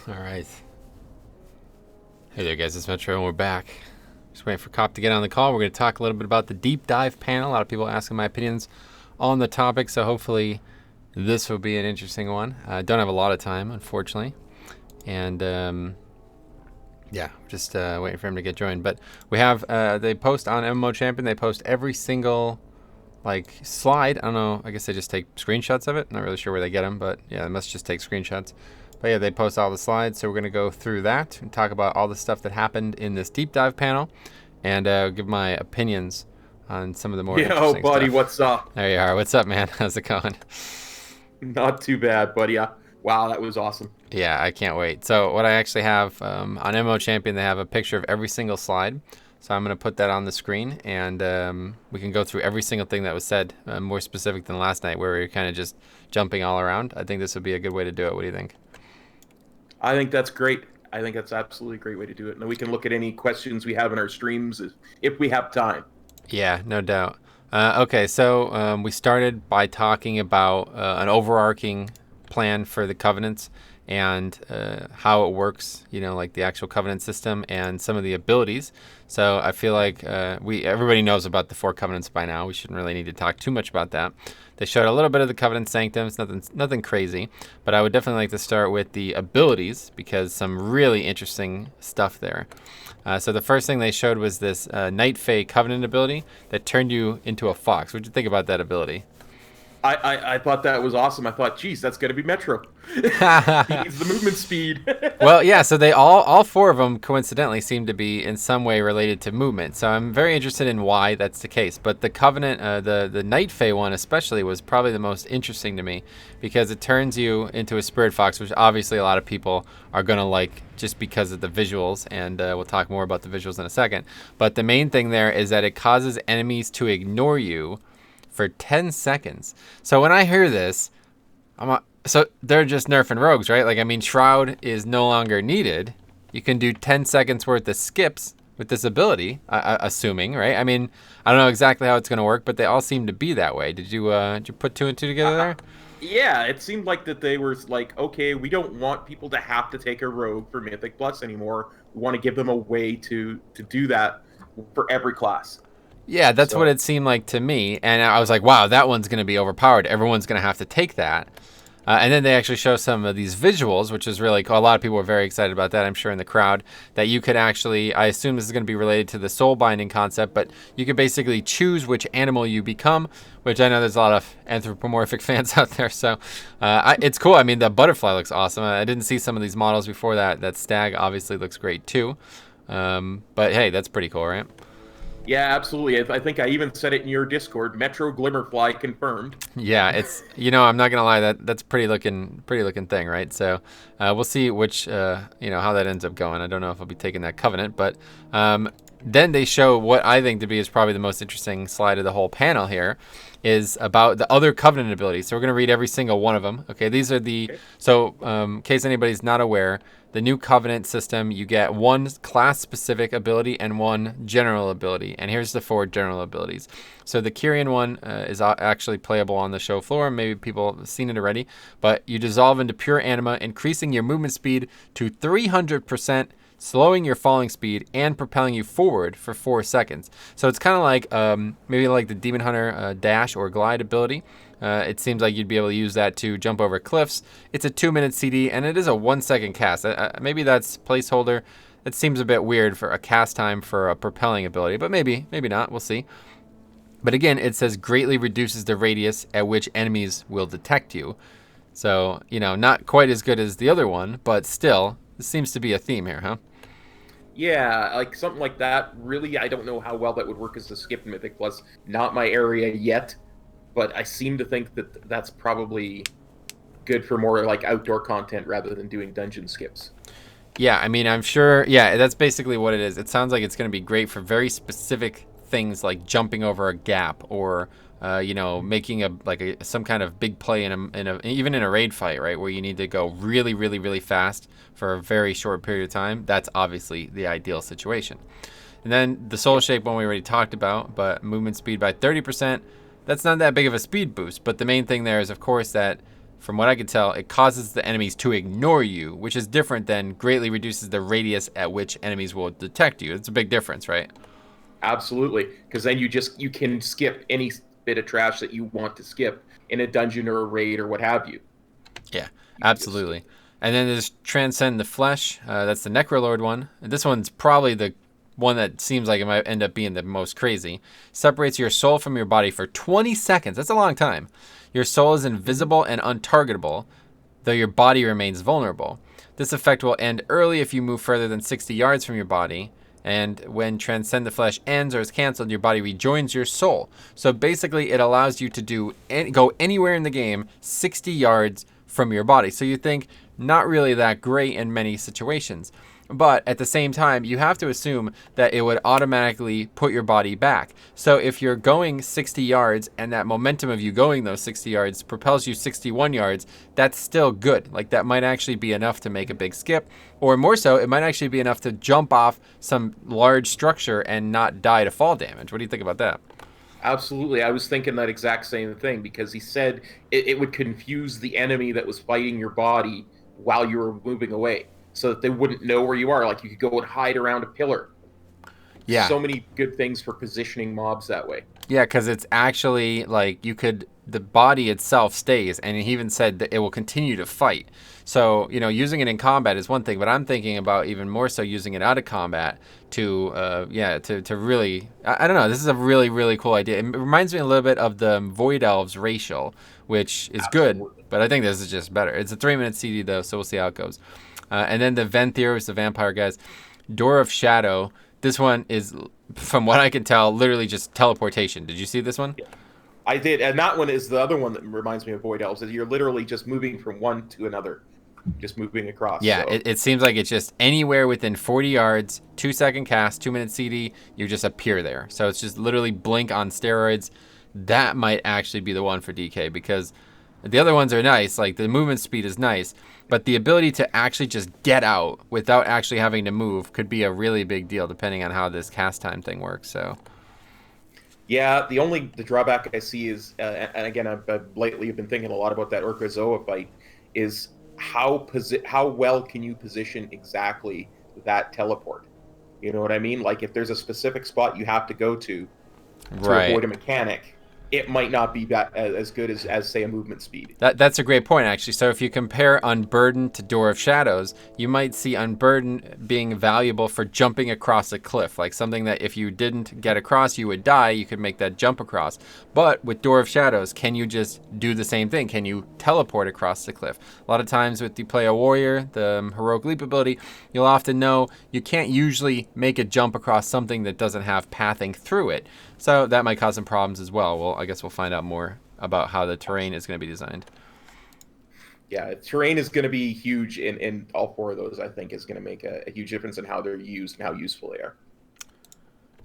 All right. Hey there, guys. It's Metro, and we're back. Just waiting for Cop to get on the call. We're going to talk a little bit about the deep dive panel. A lot of people asking my opinions on the topic, so hopefully this will be an interesting one. I don't have a lot of time, unfortunately, and just waiting for him to get joined. But we have they post on MMO Champion. They post every single slide. I don't know. I guess they just take screenshots of it. Not really sure where they get them, but yeah, they must just take screenshots. But yeah, they post all the slides, so we're going to go through that and talk about all the stuff that happened in this deep dive panel and give my opinions on some of the more interesting buddy, stuff. what's up? There you are. What's up, man? How's it going? Not too bad, buddy. Wow, that was awesome. Yeah, I can't wait. So what I actually have on MMO Champion, they have a picture of every single slide. So I'm going to put that on the screen, and we can go through every single thing that was said, more specific than last night, where we were kind of just jumping all around. I think this would be a good way to do it. What do you think? I think that's great. I think that's absolutely a great way to do it. And then we can look at any questions we have in our streams if we have time. Yeah, no doubt. Okay, so we started by talking about an overarching plan for the covenants and how it works, like the actual covenant system and some of the abilities. So I feel like everybody knows about the 4 covenants by now. We shouldn't really need to talk too much about that. They showed a little bit of the covenant sanctums, nothing crazy, but I would definitely like to start with the abilities because some really interesting stuff there. So the first thing they showed was this Night Fae covenant ability that turned you into a fox. What did you think about that ability? I thought that was awesome. I thought, geez, that's going to be Metro. He needs the movement speed. Well, yeah, so they all 4 of them coincidentally seem to be in some way related to movement. So I'm very interested in why that's the case. But the Covenant, the Night Fae one especially, was probably the most interesting to me because it turns you into a Spirit Fox, which obviously a lot of people are going to like just because of the visuals. And we'll talk more about the visuals in a second. But the main thing there is that it causes enemies to ignore you for 10 seconds. So when I hear this, so they're just nerfing rogues, right? Shroud is no longer needed. You can do 10 seconds worth of skips with this ability, assuming, right? I don't know exactly how it's going to work, but they all seem to be that way. Did you put 2 and 2 together there? Yeah, it seemed like that they were like, okay, we don't want people to have to take a rogue for Mythic Plus anymore. We want to give them a way to do that for every class. Yeah, that's what it seemed like to me. And I was like, wow, that one's going to be overpowered. Everyone's going to have to take that. And then they actually show some of these visuals, which is really cool. A lot of people were very excited about that, I'm sure, in the crowd, that you could actually, I assume this is going to be related to the soul binding concept, but you could basically choose which animal you become, which I know there's a lot of anthropomorphic fans out there. So it's cool. The butterfly looks awesome. I didn't see some of these models before that. That stag obviously looks great too. But hey, that's pretty cool, right? Yeah, absolutely. I think I even said it in your Discord. Metro Glimmerfly confirmed. Yeah, it's I'm not gonna lie, that's pretty looking thing, right? So we'll see which how that ends up going. I don't know if I'll be taking that covenant, but then they show what I think to be is probably the most interesting slide of the whole panel here, is about the other covenant abilities. So we're gonna read every single one of them. Okay, these are the in case anybody's not aware. The new Covenant system, you get 1 class-specific ability and 1 general ability. And here's the 4 general abilities. So the Kyrian one is actually playable on the show floor. Maybe people have seen it already. But you dissolve into pure anima, increasing your movement speed to 300%, slowing your falling speed, and propelling you forward for 4 seconds. So it's kind of like maybe like the Demon Hunter dash or glide ability. It seems like you'd be able to use that to jump over cliffs. It's a 2-minute CD, and it is a 1-second cast. Maybe that's placeholder. It seems a bit weird for a cast time for a propelling ability, but maybe not. We'll see. But again, it says greatly reduces the radius at which enemies will detect you. So, not quite as good as the other one, but still, this seems to be a theme here, huh? Yeah, like something like that. Really, I don't know how well that would work as a skip in Mythic Plus. Not my area yet. But I seem to think that that's probably good for more like outdoor content rather than doing dungeon skips. Yeah, I'm sure. Yeah, that's basically what it is. It sounds like it's going to be great for very specific things like jumping over a gap or, making some kind of big play even in a raid fight, right, where you need to go really, really, really fast for a very short period of time. That's obviously the ideal situation. And then the soul shape one we already talked about, but movement speed by 30%. That's not that big of a speed boost, but the main thing there is, of course, that from what I can tell, it causes the enemies to ignore you, which is different than greatly reduces the radius at which enemies will detect you. It's a big difference, right? Absolutely, because then you can skip any bit of trash that you want to skip in a dungeon or a raid or what have you. Yeah, You can just skip absolutely. And then there's Transcend the Flesh. That's the Necrolord one. And this one's probably the one that seems like it might end up being the most crazy. Separates your soul from your body for 20 seconds. That's a long time. Your soul is invisible and untargetable, though your body remains vulnerable. This effect will end early if you move further than 60 yards from your body. And when Transcend the Flesh ends or is canceled, your body rejoins your soul. So basically, it allows you to go anywhere in the game 60 yards from your body. So you think not really that great in many situations. But at the same time, you have to assume that it would automatically put your body back. So if you're going 60 yards and that momentum of you going those 60 yards propels you 61 yards, that's still good. Like that might actually be enough to make a big skip. Or more so, it might actually be enough to jump off some large structure and not die to fall damage. What do you think about that? Absolutely. I was thinking that exact same thing because he said it would confuse the enemy that was fighting your body while you were moving away so that they wouldn't know where you are. Like you could go and hide around a pillar. Yeah. So many good things for positioning mobs that way. Yeah, because it's actually like the body itself stays, and he even said that it will continue to fight. So, using it in combat is one thing, but I'm thinking about even more so using it out of combat to really, I don't know, this is a really, really cool idea. It reminds me a little bit of the Void Elves racial, which is good, Absolutely. but I think this is just better. It's a 3-minute CD though, so we'll see how it goes. And then the Venthyrs, the vampire guys, Door of Shadow. This one is, from what I can tell, literally just teleportation. Did you see this one? Yeah, I did. And that one is the other one that reminds me of Void Elves. Is you're literally just moving from one to another, just moving across. Yeah, So it seems like it's just anywhere within 40 yards, 2-second cast, 2-minute CD, you just appear there. So it's just literally blink on steroids. That might actually be the one for DK because the other ones are nice, like the movement speed is nice, but the ability to actually just get out without actually having to move could be a really big deal depending on how this cast time thing works. So yeah, the drawback I see is, and again, I've lately been thinking a lot about that Orcazoa fight, is how well can you position exactly that teleport? You know what I mean? Like if there's a specific spot you have to go to right. avoid a mechanic, it might not be that as good as say a movement speed. That's a great point, actually. So if you compare Unburdened to Door of Shadows, you might see Unburdened being valuable for jumping across a cliff, like something that if you didn't get across, you would die. You could make that jump across. But with Door of Shadows, can you just do the same thing? Can you teleport across the cliff? A lot of times with you play a warrior, the heroic leap ability, you'll often know you can't usually make a jump across something that doesn't have pathing through it. So that might cause some problems as well. Well, I guess we'll find out more about how the terrain is going to be designed. Yeah, terrain is going to be huge in all four of those. I think is going to make a huge difference in how they're used and how useful they are.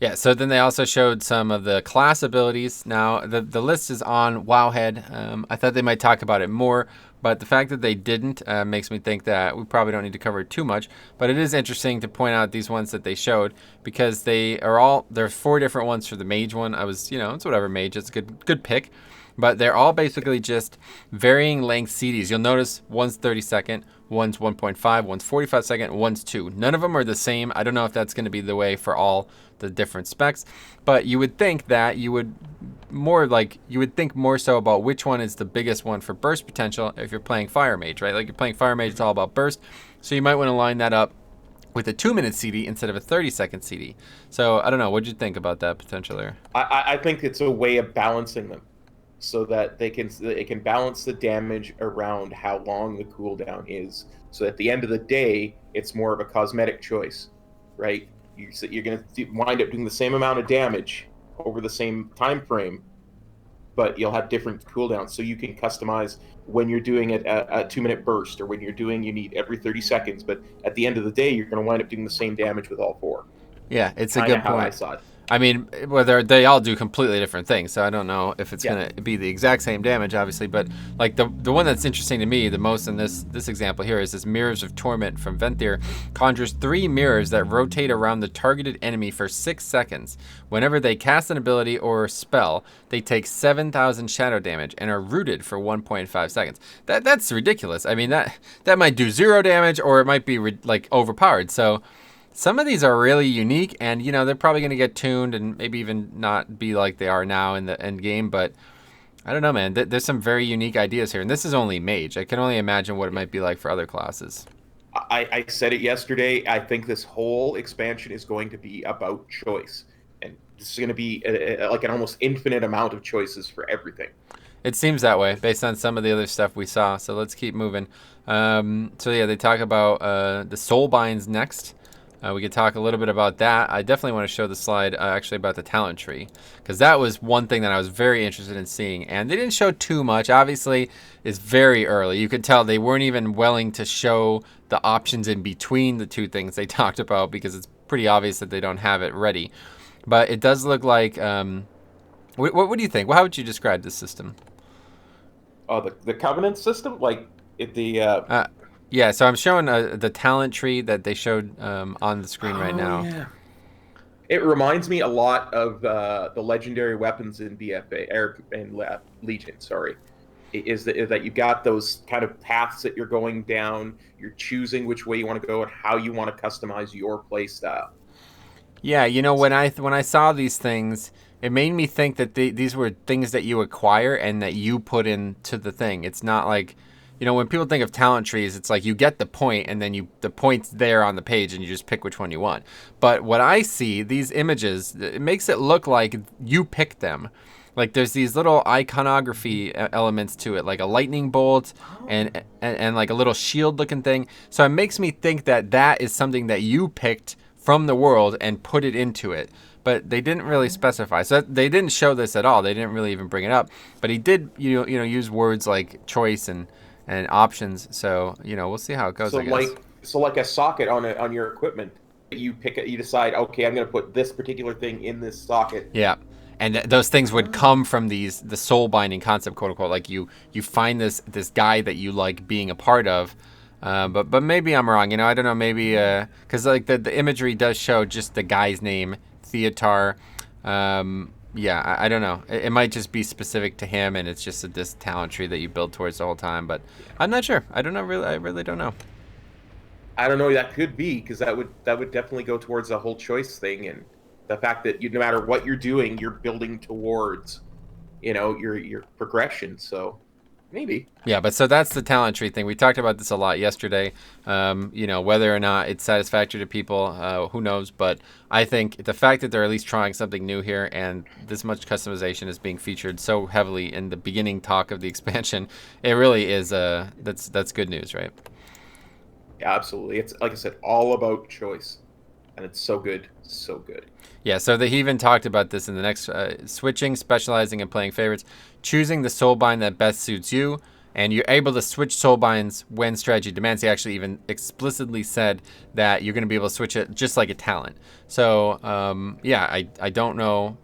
Yeah, so then they also showed some of the class abilities. Now, the list is on Wowhead. I thought they might talk about it more, but the fact that they didn't makes me think that we probably don't need to cover it too much. But it is interesting to point out these ones that they showed because there's 4 different ones for the mage one. It's whatever mage, it's a good pick. But they're all basically just varying length CDs. You'll notice one's 30 second, one's 1.5, one's 45 second, one's 2. None of them are the same. I don't know if that's going to be the way for all the different specs, but you would think that you would think more so about which one is the biggest one for burst potential if you're playing Fire Mage, right? Like you're playing Fire Mage, it's all about burst. So you might want to line that up with a 2-minute CD instead of a 30-second CD. So I don't know. What'd you think about that potential there? I think it's a way of balancing them, so that they can balance the damage around how long the cooldown is. So at the end of the day, it's more of a cosmetic choice, right? You're going to wind up doing the same amount of damage over the same time frame, but you'll have different cooldowns. So you can customize when you're doing it a 2-minute burst, or when you need every 30 seconds. But at the end of the day, you're going to wind up doing the same damage with all 4. Yeah, it's a Kinda good how I point. saw it. I mean, whether they all do completely different things, so I don't know if it's Yeah. gonna be the exact same damage, obviously. But like the one that's interesting to me the most in this example here is this Mirrors of Torment from Venthyr conjures 3 mirrors that rotate around the targeted enemy for 6 seconds. Whenever they cast an ability or spell, they take 7,000 shadow damage and are rooted for 1.5 seconds. That's ridiculous. I mean that might do 0 damage or it might be like overpowered. So. Some of these are really unique, and they're probably going to get tuned and maybe even not be like they are now in the end game. But I don't know, man. There's some very unique ideas here, and this is only mage. I can only imagine what it might be like for other classes. I said it yesterday. I think this whole expansion is going to be about choice, and this is going to be like an almost infinite amount of choices for everything. It seems that way based on some of the other stuff we saw. So let's keep moving. So yeah, they talk about the Soulbinds next. We could talk a little bit about that. I definitely want to show the slide actually about the talent tree, because that was one thing that I was very interested in seeing. And they didn't show too much. Obviously, it's very early. You could tell they weren't even willing to show the options in between the two things they talked about, because it's pretty obvious that they don't have it ready. But it does look like... what do you think? Well, how would you describe this system? Oh, the Covenant system? Like, Yeah, so I'm showing the talent tree that they showed on the screen right now. Yeah. It reminds me a lot of the legendary weapons in Legion. Sorry, is that you got those kind of paths that you're going down. You're choosing which way you want to go and how you want to customize your play style. Yeah, when I saw these things, it made me think that these were things that you acquire and that you put into the thing. It's not like, when people think of talent trees, it's like you get the point and then the point's there on the page and you just pick which one you want. But what I see, these images, it makes it look like you pick them. Like there's these little iconography elements to it, like a lightning bolt and like a little shield looking thing. So it makes me think that is something that you picked from the world and put it into it. But they didn't really specify. So they didn't show this at all. They didn't really even bring it up. But he did, use words like choice and options. So we'll see how it goes. So I guess. like a socket on your equipment, you decide, okay, I'm going to put this particular thing in this socket. Yeah, and those things would come from the soul binding concept, quote unquote. Like you find this guy that you like being a part of. But maybe I'm wrong. I don't know. Maybe because like the imagery does show just the guy's name, Theotar. Yeah, I don't know. It might just be specific to him, and it's just this talent tree that you build towards the whole time. But I'm not sure. I don't know. Really, I really don't know. I don't know. That could be, because that would definitely go towards the whole choice thing, and the fact that no matter what you're doing, you're building towards, your progression. So maybe. Yeah, but so that's the talent tree thing. We talked about this a lot yesterday. Whether or not it's satisfactory to people, who knows? But I think the fact that they're at least trying something new here and this much customization is being featured so heavily in the beginning talk of the expansion, it really is. That's good news, right? Yeah, absolutely. It's, like I said, all about choice, and it's so good, so good. Yeah, so he even talked about this in the next switching, specializing, and playing favorites, choosing the soulbind that best suits you, and you're able to switch soulbinds when strategy demands. He actually even explicitly said that you're going to be able to switch it just like a talent. So, yeah, I don't know.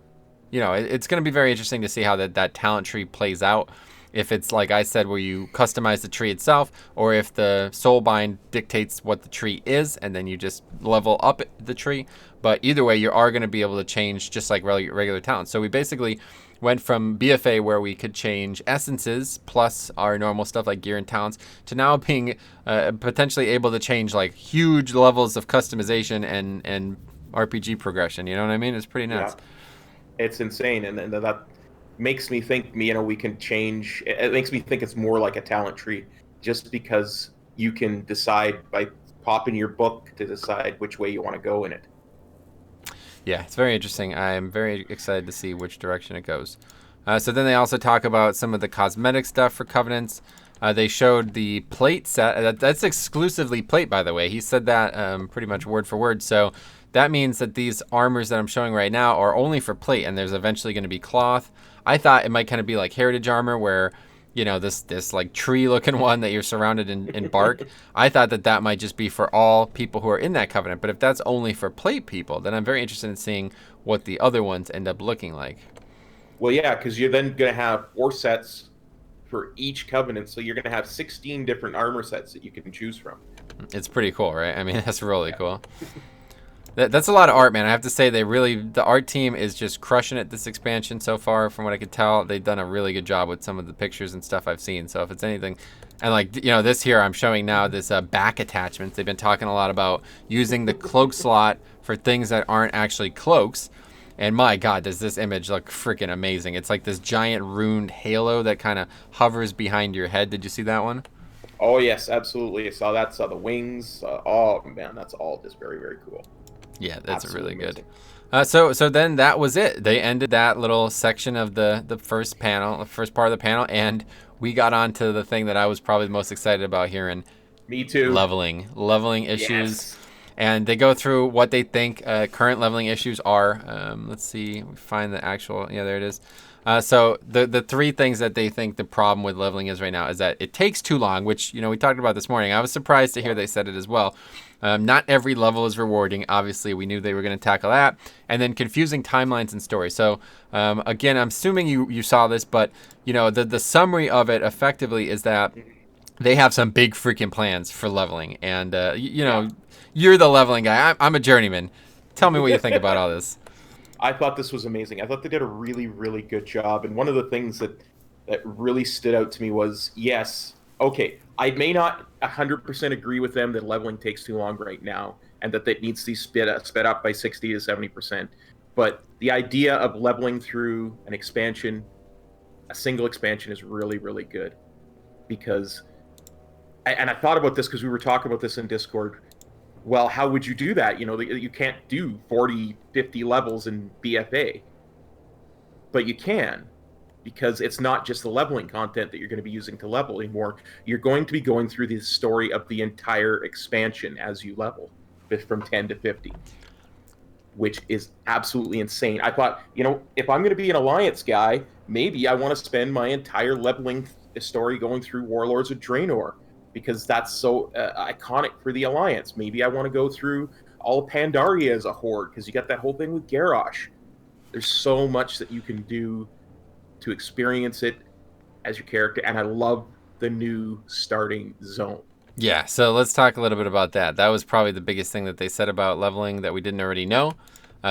It's going to be very interesting to see how that talent tree plays out. If it's like I said, where you customize the tree itself, or if the soulbind dictates what the tree is, and then you just level up the tree. But either way, you are going to be able to change just like regular talents. So we basically went from BFA, where we could change essences plus our normal stuff like gear and talents, to now being potentially able to change like huge levels of customization and RPG progression. You know what I mean? It's pretty nuts. Yeah. It's insane, and that makes me think, we can change. It makes me think it's more like a talent tree, just because you can decide by popping your book to decide which way you want to go in it. Yeah, it's very interesting. I'm very excited to see which direction it goes. So then they also talk about some of the cosmetic stuff for Covenants. They showed the plate set. That's exclusively plate, by the way. He said that pretty much word for word. So that means that these armors that I'm showing right now are only for plate, and there's eventually going to be cloth. I thought it might kind of be like heritage armor, where this like tree looking one that you're surrounded in bark. I thought that might just be for all people who are in that covenant. But if that's only for plate people, then I'm very interested in seeing what the other ones end up looking like. Well, yeah, because you're then going to have 4 sets for each covenant, so you're going to have 16 different armor sets that you can choose from. It's pretty cool, right? I mean, that's really cool. That's a lot of art, man. I have to say, the art team is just crushing it this expansion so far. From what I could tell, they've done a really good job with some of the pictures and stuff I've seen. So if it's anything, and like, this here I'm showing now, this back attachments. They've been talking a lot about using the cloak slot for things that aren't actually cloaks. And my God, does this image look freaking amazing. It's like this giant runed halo that kind of hovers behind your head. Did you see that one? Oh, yes, absolutely. I saw that, saw the wings. Oh, man, that's all just very, very cool. Yeah, that's really good. So then that was it. They ended that little section of the first panel, the first part of the panel, and we got on to the thing that I was probably the most excited about hearing. Me too. Leveling issues. Yes. And they go through what they think current leveling issues are. Let's see, we find the actual, yeah, there it is. So the 3 things that they think the problem with leveling is right now is that it takes too long, which, we talked about this morning. I was surprised to hear they said it as well. Not every level is rewarding. Obviously, we knew they were going to tackle that. And then confusing timelines and story. So, again, I'm assuming you saw this, but, the summary of it effectively is that they have some big freaking plans for leveling. And, you're the leveling guy. I'm a journeyman. Tell me what you think about all this. I thought this was amazing. I thought they did a really, really good job. And one of the things that really stood out to me was, yes, okay, I may not 100% agree with them that leveling takes too long right now and that it needs to be sped up by 60 to 70%. But the idea of leveling through an expansion, a single expansion, is really, really good. Because, and I thought about this because we were talking about this in Discord. Well, how would you do that? You can't do 40, 50 levels in BFA. But you can, because it's not just the leveling content that you're going to be using to level anymore. You're going to be going through the story of the entire expansion as you level, from 10 to 50, which is absolutely insane. I thought, if I'm going to be an Alliance guy, maybe I want to spend my entire leveling story going through Warlords of Draenor, because that's so iconic for the Alliance. Maybe I want to go through all of Pandaria as a horde, because you got that whole thing with Garrosh. There's so much that you can do to experience it as your character, and I love the new starting zone. Yeah, so let's talk a little bit about that. That was probably the biggest thing that they said about leveling that we didn't already know.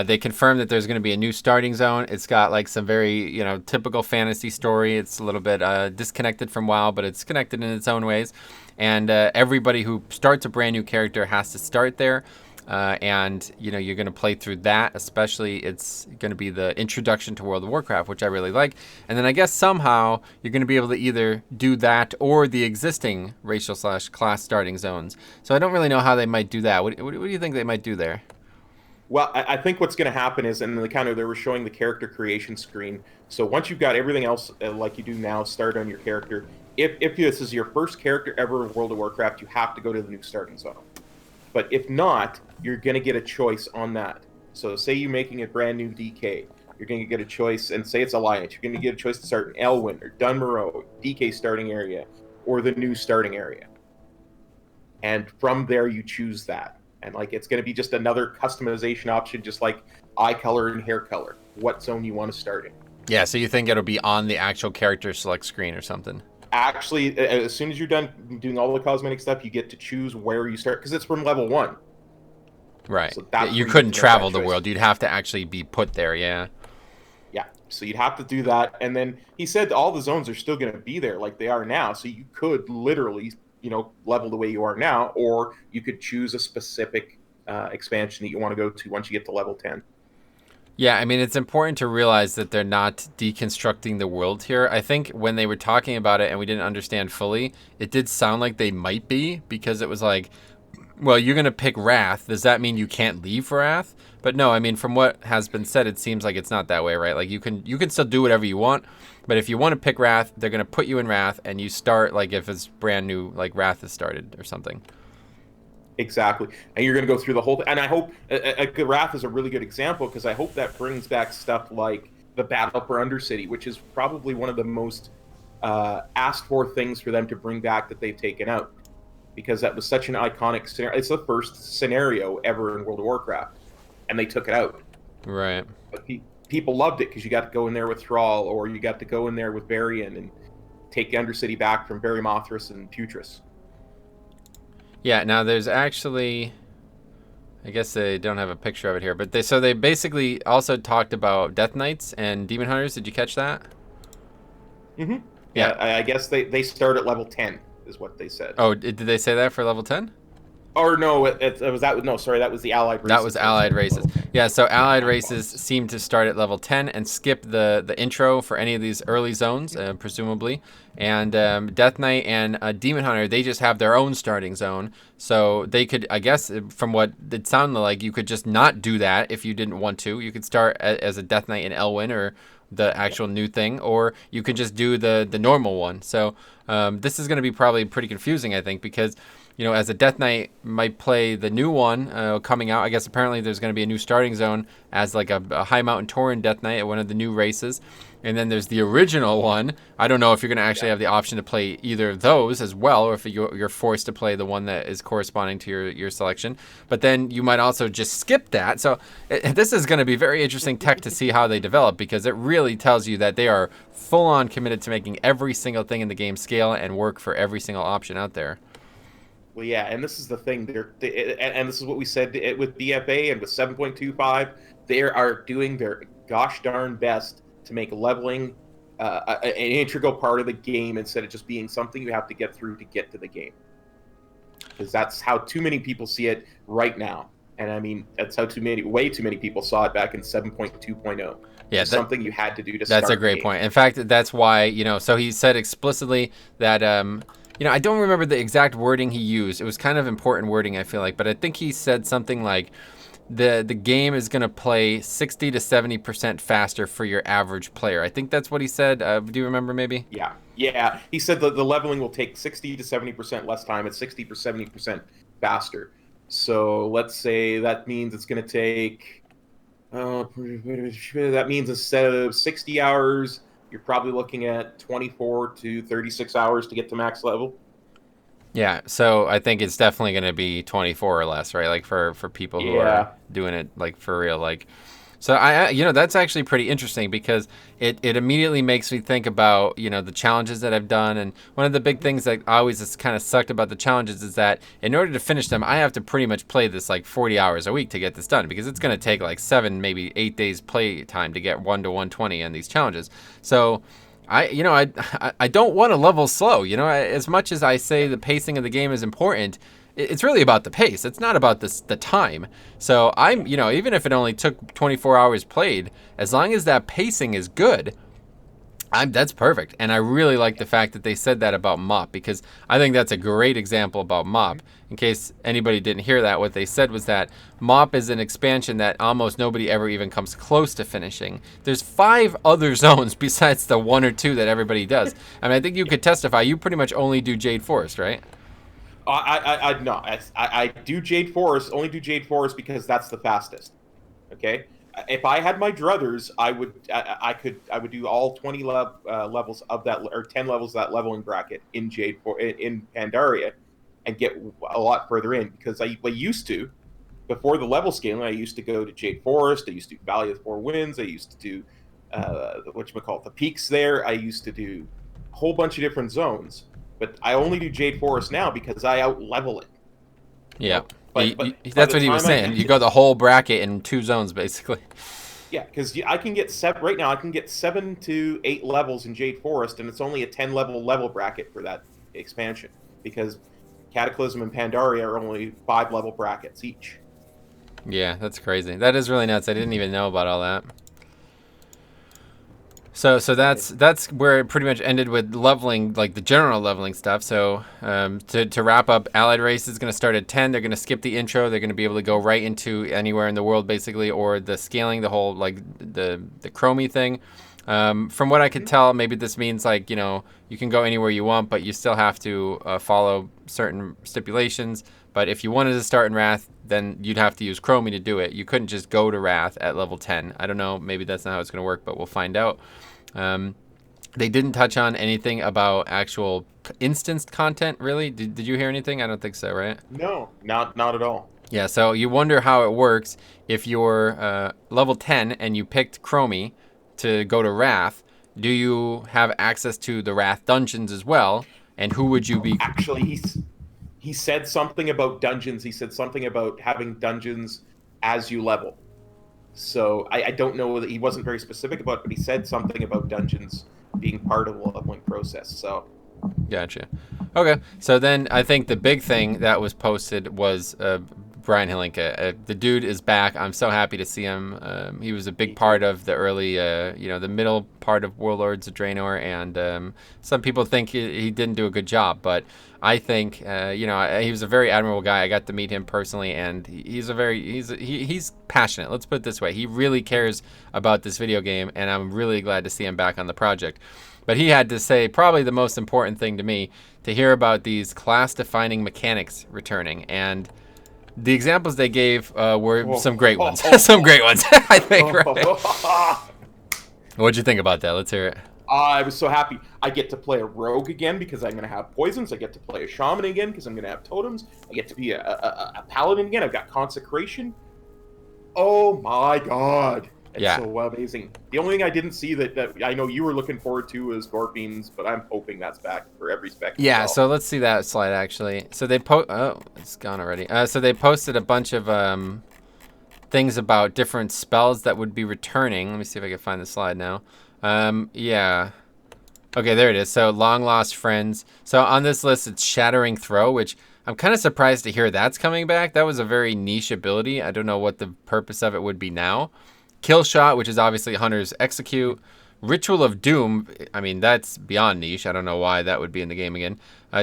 They confirmed that there's going to be a new starting zone. It's got like some very, typical fantasy story. It's a little bit disconnected from WoW, but it's connected in its own ways. And everybody who starts a brand new character has to start there. And, you're going to play through that. Especially, it's going to be the introduction to World of Warcraft, which I really like. And then I guess somehow you're going to be able to either do that or the existing racial/class starting zones. So I don't really know how they might do that. What do you think they might do there? Well, I think what's going to happen is, and they were showing the character creation screen. So once you've got everything else like you do now, start on your character. If this is your first character ever in World of Warcraft, you have to go to the new starting zone. But if not, you're going to get a choice on that. So say you're making a brand new DK. You're going to get a choice, and say it's Alliance. You're going to get a choice to start in Elwyn or Dunmorrow, DK starting area, or the new starting area. And from there, you choose that. And it's going to be just another customization option, just like eye color and hair color. What zone you want to start in. Yeah, so you think it'll be on the actual character select screen or something? Actually, as soon as you're done doing all the cosmetic stuff, you get to choose where you start, because it's from level 1. Right. So you couldn't travel the world. You'd have to actually be put there, yeah. Yeah, so you'd have to do that. And then he said all the zones are still going to be there like they are now, so you could literally level the way you are now, or you could choose a specific expansion that you want to go to once you get to level 10. Yeah, I mean, it's important to realize that they're not deconstructing the world here. I think when they were talking about it and we didn't understand fully, it did sound like they might be, because it was like, well, you're going to pick Wrath. Does that mean you can't leave for Wrath? But no, I mean, from what has been said, it seems like it's not that way, right? Like you can still do whatever you want, but if you want to pick Wrath, they're going to put you in Wrath, and you start like if it's brand new, like Wrath has started or something. Exactly. And you're going to go through the whole thing. And I hope Wrath is a really good example, because I hope that brings back stuff like the Battle for Undercity, which is probably one of the most asked for things for them to bring back that they've taken out, because that was such an iconic scenario. It's the first scenario ever in World of Warcraft, and they took it out. Right. But people loved it because you got to go in there with Thrall, or you got to go in there with Varian and take Undercity back from Barry Mothras and Putris. Yeah, now there's actually, I guess they don't have a picture of it here, but they basically also talked about Death Knights and Demon Hunters. Did you catch that? Mm-hmm. Yeah. I guess they start at level 10 is what they said. Oh, did they say that for level 10? Or no, it was that. No, sorry, that was the allied races. That was allied races. Yeah, so allied races seem to start at level 10 and skip the intro for any of these early zones, presumably. And Death Knight and Demon Hunter, they just have their own starting zone. So they could, I guess, from what it sounded like, you could just not do that if you didn't want to. You could start as a Death Knight in Elwyn or the actual new thing, or you could just do the normal one. So this is going to be probably pretty confusing, I think, because as a Death Knight might play the new one coming out. I guess apparently there's going to be a new starting zone as like a High Mountain Tauren Death Knight at one of the new races. And then there's the original one. I don't know if you're going to actually have the option to play either of those as well, or if you're forced to play the one that is corresponding to your selection. But then you might also just skip that. So this is going to be very interesting tech to see how they develop, because it really tells you that they are full on committed to making every single thing in the game scale and work for every single option out there. Well, yeah, and this is the thing. And this is what we said with BFA and with 7.25. They are doing their gosh darn best to make leveling an integral part of the game instead of just being something you have to get through to get to the game. Because that's how too many people see it right now. And I mean, that's how way too many people saw it back in 7.2.0. Yeah, something you had to do to start. That's a great point. In fact, that's why, so he said explicitly that I don't remember the exact wording he used. It was kind of important wording, I feel like, but I think he said something like the game is going to play 60 to 70% faster for your average player. I think that's what he said. Do you remember maybe? Yeah. He said the leveling will take 60 to 70% less time. It's 60 to 70% faster. So let's say that means it's going to take, that means instead of 60 hours, you're probably looking at 24 to 36 hours to get to max level. Yeah, so I think it's definitely going to be 24 or less, right? Like for people who are doing it like for real. Like, so I that's actually pretty interesting, because it immediately makes me think about the challenges that I've done. And one of the big things that always has kind of sucked about the challenges is that in order to finish them, I have to pretty much play this like 40 hours a week to get this done, because it's going to take like 7, maybe 8 days play time to get 1 to 120 in these challenges. So I don't want to level slow. As much as I say the pacing of the game is important, it's really about the pace. It's not about the time. So I'm, even if it only took 24 hours played, as long as that pacing is good, that's perfect. And I really like the fact that they said that about MOP, because I think that's a great example about MOP. In case anybody didn't hear that, what they said was that MOP is an expansion that almost nobody ever even comes close to finishing. There's 5 other zones besides the 1 or 2 that everybody does. I mean, I think you could testify, you pretty much only do Jade Forest, right? No, I do Jade Forest, only do Jade Forest because that's the fastest. Okay? If I had my druthers, I would do all 20 levels of that, or 10 levels of that leveling bracket in in Pandaria, and get a lot further in, because I used to, before the level scaling, I used to go to Jade Forest, I used to do Valley of the Four Winds, I used to do the peaks there, I used to do a whole bunch of different zones, but I only do Jade Forest now because I out level it. Yeah. That's what he was saying. You go the whole bracket in 2 zones, basically. Yeah, because I can get right now. I can get 7 to 8 levels in Jade Forest, and it's only a 10 level bracket for that expansion, because Cataclysm and Pandaria are only 5 level brackets each. Yeah, that's crazy. That is really nuts. I didn't even know about all that. So that's where it pretty much ended with leveling, like the general leveling stuff. So to wrap up, Allied Race is going to start at 10. They're going to skip the intro. They're going to be able to go right into anywhere in the world, basically, or the scaling, the whole, like, the chromie thing. From what I could tell, maybe this means, like, you can go anywhere you want, but you still have to follow certain stipulations. But if you wanted to start in Wrath, then you'd have to use Chromie to do it. You couldn't just go to Wrath at level 10. I don't know. Maybe that's not how it's going to work, but we'll find out. They didn't touch on anything about actual instanced content, really. Did you hear anything? I don't think so, right? No, not at all. Yeah, so you wonder how it works if you're level 10 and you picked Chromie to go to Wrath. Do you have access to the Wrath dungeons as well? And who would you be? Actually, he said something about dungeons. He said something about having dungeons as you level. So I don't know that he wasn't very specific about it, but he said something about dungeons being part of the leveling process. So Gotcha. Okay, so then I think the big thing that was posted was Brian Hilinka. The dude is back. I'm so happy to see him. He was a big part of the early, the middle part of Warlords of Draenor, and some people think he didn't do a good job, but I think, he was a very admirable guy. I got to meet him personally, and he's passionate. Let's put it this way. He really cares about this video game, and I'm really glad to see him back on the project. But he had to say probably the most important thing to me, to hear about these class-defining mechanics returning. And the examples they gave were some great ones. Some great ones, I think, right? What'd you think about that? Let's hear it. I was so happy. I get to play a rogue again because I'm going to have poisons. I get to play a shaman again because I'm going to have totems. I get to be a paladin again. I've got consecration. Oh my god. It's so amazing. The only thing I didn't see that I know you were looking forward to is Scorpions, but I'm hoping that's back for every spec. Yeah, so let's see that slide actually. So they it's gone already. So they posted a bunch of things about different spells that would be returning. Let me see if I can find the slide now. Yeah. Okay, there it is. So long lost friends. So on this list, it's Shattering Throw, which I'm kind of surprised to hear that's coming back. That was a very niche ability. I don't know what the purpose of it would be now. Kill Shot, which is obviously Hunter's Execute. Ritual of Doom, I mean, that's beyond niche. I don't know why that would be in the game again.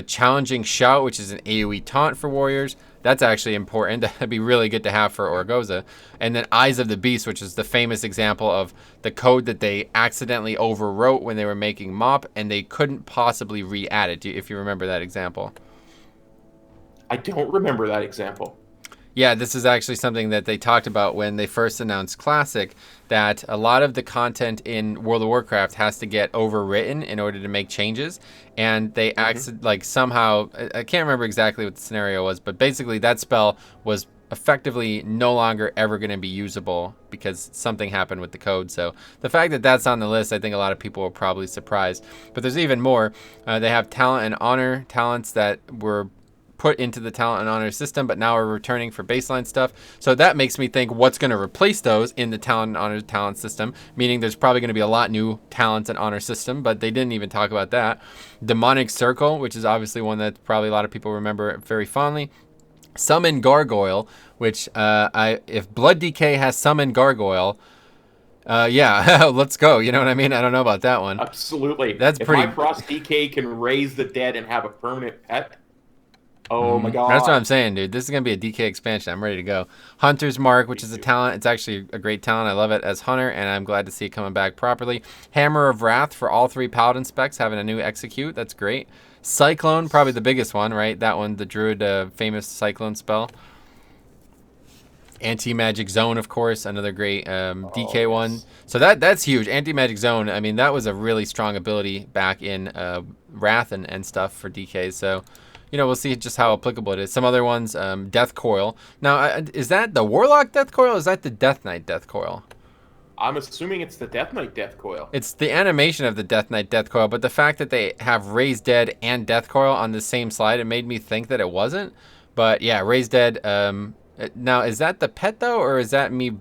Challenging Shout, which is an AoE taunt for warriors. That's actually important. That'd be really good to have for Orgoza. And then Eyes of the Beast, which is the famous example of the code that they accidentally overwrote when they were making MOP, and they couldn't possibly re-add it, if you remember that example. I don't remember that example. Yeah, this is actually something that they talked about when they first announced Classic, that a lot of the content in World of Warcraft has to get overwritten in order to make changes. And they somehow, I can't remember exactly what the scenario was, but basically that spell was effectively no longer ever going to be usable because something happened with the code. So the fact that that's on the list, I think a lot of people were probably surprised. But there's even more. They have Talent and Honor talents that were put into the Talent and Honor system, but now are returning for baseline stuff. So that makes me think what's going to replace those in the Talent and Honor talent system, meaning there's probably going to be a lot new Talents and Honor system, but they didn't even talk about that. Demonic Circle, which is obviously one that probably a lot of people remember very fondly. Summon Gargoyle, which if Blood DK has Summon Gargoyle, yeah, let's go. You know what I mean? I don't know about that one. Absolutely. That's if pretty. My Frost DK can raise the dead and have a permanent pet. Oh my god. That's what I'm saying, dude. This is going to be a DK expansion. I'm ready to go. Hunter's Mark, which is a talent. It's actually a great talent. I love it as Hunter, and I'm glad to see it coming back properly. Hammer of Wrath for all 3 Paladin specs, having a new Execute. That's great. Cyclone, probably the biggest one, right? That one, the Druid famous Cyclone spell. Anti-Magic Zone, of course, another great DK one. So that's huge. Anti-Magic Zone, I mean, that was a really strong ability back in Wrath and stuff for DK. So, we'll see just how applicable it is. Some other ones, Death Coil. Now, is that the Warlock Death Coil or is that the Death Knight Death Coil? I'm assuming it's the Death Knight Death Coil. It's the animation of the Death Knight Death Coil, but the fact that they have Raised Dead and Death Coil on the same slide, it made me think that it wasn't. But yeah, Raised Dead. Now, is that the pet though, or is that me?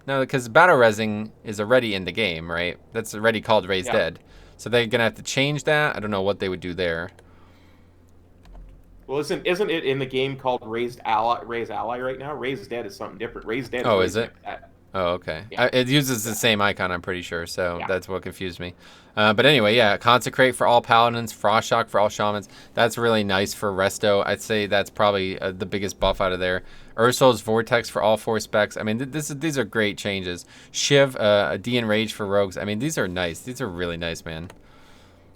No, because Battle Resing is already in the game, right? That's already called Raised Dead. So they're gonna have to change that. I don't know what they would do there. Well, isn't it in the game called Raised Ally right now? Raised Dead is something different. Raised Dead. Oh, is it? Oh, okay. Yeah. It uses the same icon, I'm pretty sure, so that's what confused me. But anyway, yeah, Consecrate for all Paladins, Frost Shock for all Shamans. That's really nice for Resto. I'd say that's probably the biggest buff out of there. Ursul's Vortex for all 4 specs. I mean, these are great changes. Shiv, a D Enrage for Rogues. I mean, these are nice. These are really nice, man.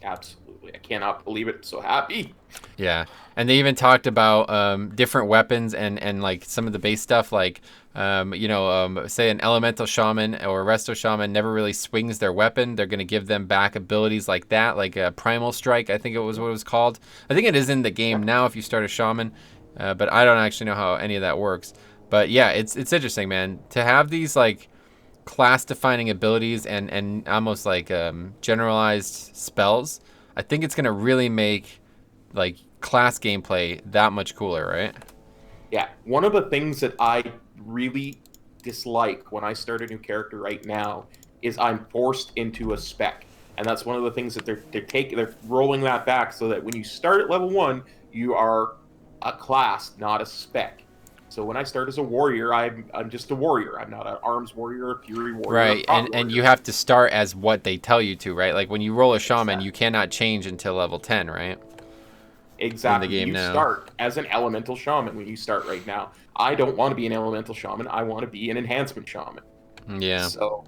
Absolutely. I cannot believe it. So happy. Yeah, and they even talked about different weapons and like some of the base stuff, like say an elemental shaman or a resto shaman never really swings their weapon. They're gonna give them back abilities like that, like a primal strike. I think it was what it was called. I think it is in the game now if you start a shaman, but I don't actually know how any of that works. But yeah, it's interesting, man, to have these like class defining abilities and almost like generalized spells. I think it's gonna really make like class gameplay that much cooler, right? Yeah. One of the things that I really dislike when I start a new character right now is I'm forced into a spec. And that's one of the things that they're rolling that back so that when you start at level 1, you are a class, not a spec. So when I start as a warrior, I'm just a warrior. I'm not an arms warrior, a fury warrior, Right, and you have to start as what they tell you to, right? Like when you roll a shaman, you cannot change until level 10, right? Exactly. In the game You now. start as an elemental shaman when you start right now. I don't want to be an elemental shaman. I want to be an enhancement shaman. Yeah. So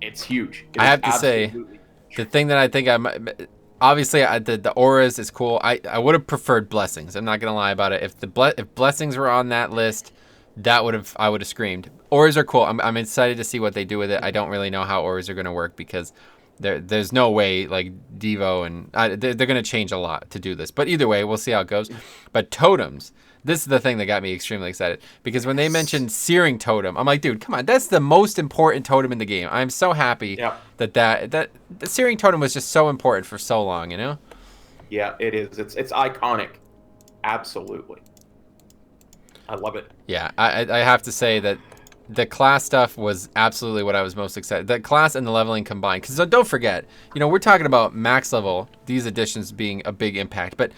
it's huge. I have to say, the thing that I think obviously the auras is cool. I would have preferred blessings. I'm not gonna lie about it. If blessings were on that list, I would have screamed. Auras are cool. I'm excited to see what they do with it. I don't really know how auras are gonna work because there's no way like Devo and they're gonna change a lot to do this. But either way, we'll see how it goes. But totems. This is the thing that got me extremely excited because when they mentioned searing totem, I'm like, dude, come on, that's the most important totem in the game. I'm so happy that the searing totem was just so important for so long, you know? Yeah, it is. It's iconic. Absolutely. I love it. Yeah, I have to say that the class stuff was absolutely what I was most excited. The class and the leveling combined. Because don't forget, we're talking about max level, these additions being a big impact, but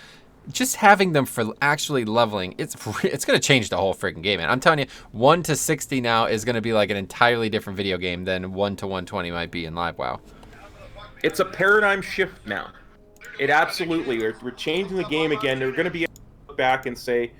just having them for actually leveling, it's going to change the whole freaking game, man. I'm telling you, 1 to 60 now is going to be like an entirely different video game than 1 to 120 might be in Live WoW. It's a paradigm shift now. It absolutely, we're changing the game again. They're going to be able to look back and say,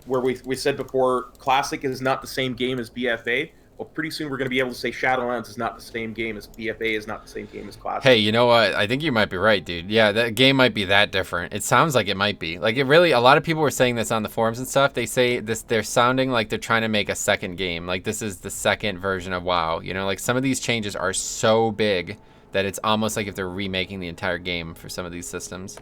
where we said before, Classic is not the same game as BFA. Well, pretty soon we're going to be able to say Shadowlands is not the same game as BFA is not the same game as Classic. Hey, you know what? I think you might be right, dude. Yeah, that game might be that different. It sounds like it might be. Like it really, a lot of people were saying this on the forums and stuff. They say they're sounding like they're trying to make a second game. Like this is the second version of WoW. Like some of these changes are so big that it's almost like if they're remaking the entire game for some of these systems.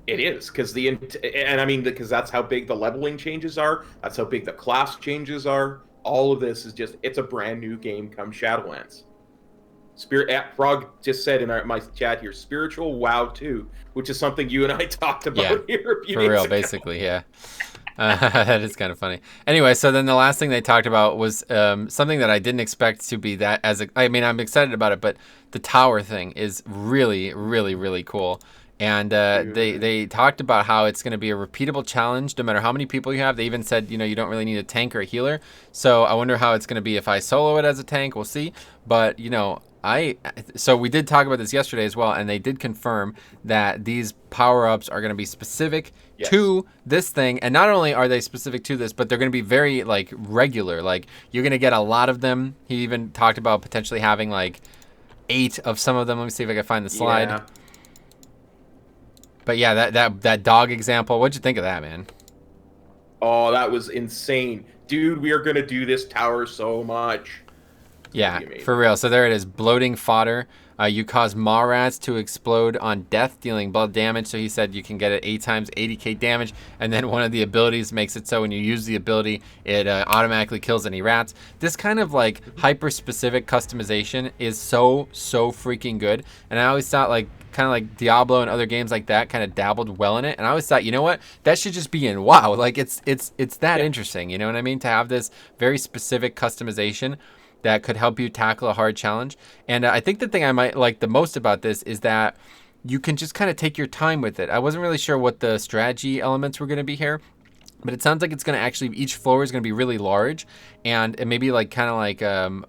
It is, because because that's how big the leveling changes are. That's how big the class changes are. All of this is it's a brand new game come Shadowlands. Frog just said in my chat here, spiritual WoW 2, which is something you and I talked about here a few days ago. Basically, yeah. That is kind of funny. Anyway, so then the last thing they talked about was something that I didn't expect to be that I'm excited about it, but the tower thing is really, really, really cool. And they talked about how it's going to be a repeatable challenge no matter how many people you have. They even said, you don't really need a tank or a healer. So I wonder how it's going to be if I solo it as a tank. We'll see. But, so we did talk about this yesterday as well, and they did confirm that these power-ups are going to be specific to this thing. And not only are they specific to this, but they're going to be very, like, regular. Like, you're going to get a lot of them. He even talked about potentially having, like, 8 of some of them. Let me see if I can find the slide. Yeah. But yeah, that dog example, what'd you think of that, man? Oh, that was insane. Dude, we are going to do this tower so much. Yeah, for real. So there it is, bloating fodder. You cause maw rats to explode on death, dealing blood damage. So he said you can get it 8 times 80k damage. And then one of the abilities makes it so when you use the ability, it automatically kills any rats. This kind of like hyper-specific customization is so freaking good. And I always thought kind of like Diablo and other games like that kind of dabbled well in it. And I always thought, you know what? That should just be in WoW. Like it's that interesting. You know what I mean? To have this very specific customization that could help you tackle a hard challenge. And I think the thing I might like the most about this is that you can just kind of take your time with it. I wasn't really sure what the strategy elements were going to be here, but it sounds like it's going to actually, each floor is going to be really large, and maybe like kind of like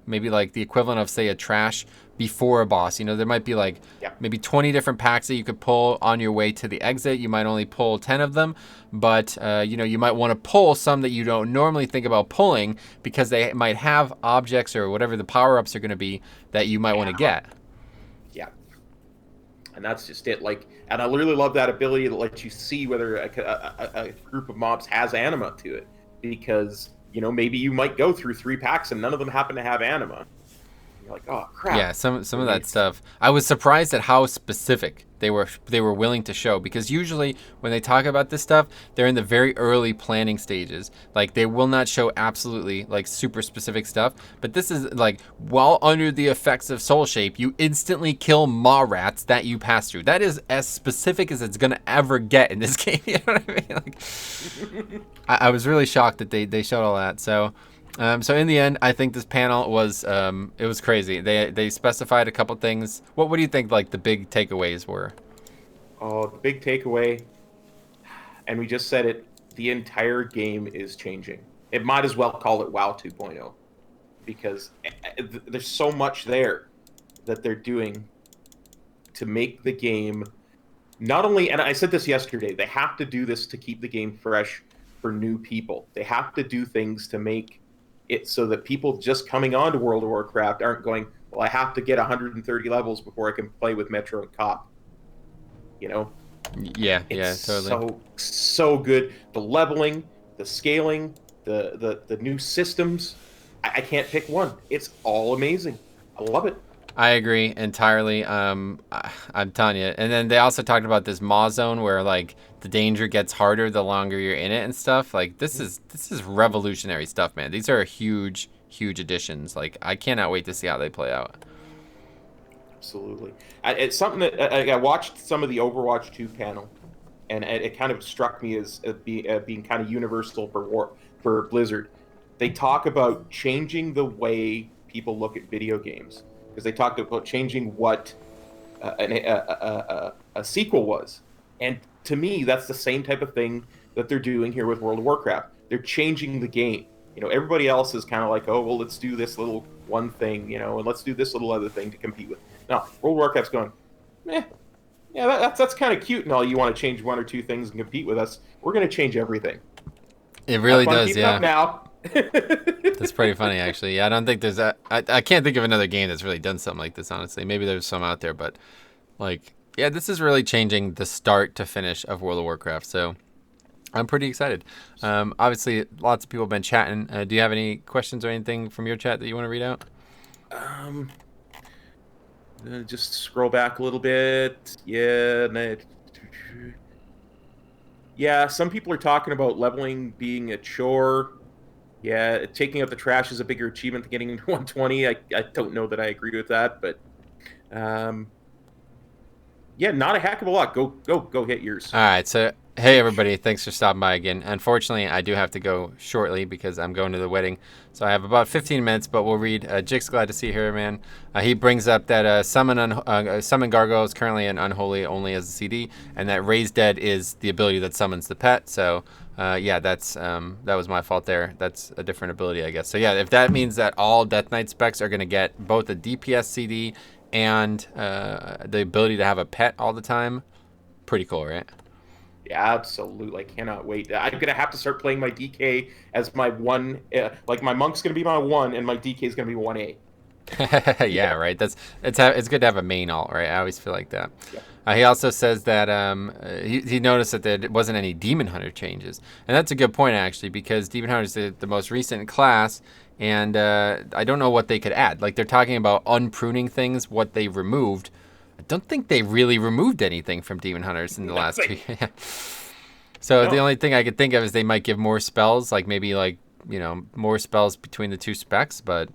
maybe like the equivalent of, say, a trash before a boss. There might be like maybe 20 different packs that you could pull on your way to the exit. You might only pull 10 of them, but you might want to pull some that you don't normally think about pulling because they might have objects or whatever the power-ups are going to be that you might want to get. Yeah. and that's just it. Like, and I really love that ability that lets you see whether a group of mobs has anima to it, because maybe you might go through 3 packs and none of them happen to have anima. You're like, oh crap. Yeah, some of that stuff. I was surprised at how specific they were willing to show, because usually when they talk about this stuff, they're in the very early planning stages. Like, they will not show absolutely like super specific stuff. But this is like, while under the effects of soul shape, you instantly kill maw rats that you pass through. That is as specific as it's gonna ever get in this game. You know what I mean? Like, I was really shocked that they showed all that. So in the end, I think this panel was it was crazy. They specified a couple things. What do you think like the big takeaways were? Oh, the big takeaway, and we just said it, the entire game is changing. It might as well call it WoW 2.0, because there's so much there that they're doing to make the game not only, and I said this yesterday, they have to do this to keep the game fresh for new people. They have to do things to make it so that people just coming on to World of Warcraft aren't going, well, I have to get 130 levels before I can play with Metro and Cop. Yeah, it's totally. so good. The leveling, the scaling, the new systems. I can't pick one. It's all amazing. I love it. I agree entirely. I'm telling you. And then they also talked about this Maw zone where like the danger gets harder the longer you're in it and stuff. Like, this is revolutionary stuff, man. These are huge additions. Like, I cannot wait to see how they play out. Absolutely. It's something that I watched some of the Overwatch 2 panel, and it kind of struck me as being kind of universal for Blizzard. They talk about changing the way people look at video games, because they talked about changing what a sequel was. And to me, that's the same type of thing that they're doing here with World of Warcraft. They're changing the game. Everybody else is kind of like, oh, well, let's do this little one thing, and let's do this little other thing to compete with. No, World of Warcraft's going, yeah, that's kind of cute and all. You want to change 1 or 2 things and compete with us. We're going to change everything. It really does, keeping yeah. up now. That's pretty funny, actually. Yeah, I don't think there's that. I can't think of another game that's really done something like this, honestly. Maybe there's some out there, but like, yeah, this is really changing the start to finish of World of Warcraft. So I'm pretty excited. Obviously, lots of people have been chatting. Do you have any questions or anything from your chat that you want to read out? Just scroll back a little bit. Yeah, some people are talking about leveling being a chore. Yeah, taking out the trash is a bigger achievement than getting into 120. I don't know that I agree with that, but yeah, not a heck of a lot. Go hit yours. All right, so hey everybody, thanks for stopping by again. Unfortunately, I do have to go shortly because I'm going to the wedding, so I have about 15 minutes, but we'll read. Jick's glad to see you here, man. He brings up that summon Gargoyle is currently an unholy only as a CD, and that Raise Dead is the ability that summons the pet. So yeah, that was my fault there. That's a different ability, I guess. So yeah, if that means that all Death Knight specs are going to get both a DPS CD and the ability to have a pet all the time, pretty cool, right? Yeah, absolutely. I cannot wait. I'm gonna have to start playing my DK as my 1. Like, my monk's gonna be my 1, and my DK is gonna be 1A. Yeah, right. It's good to have a main alt, right? I always feel like that. Yeah. He also says that he noticed that there wasn't any Demon Hunter changes, and that's a good point actually, because Demon Hunter is the most recent class, and I don't know what they could add. Like, they're talking about unpruning things, what they removed. I don't think they really removed anything from Demon Hunters in the last 2 years. So no. The only thing I could think of is they might give more spells, like maybe more spells between the 2 specs, but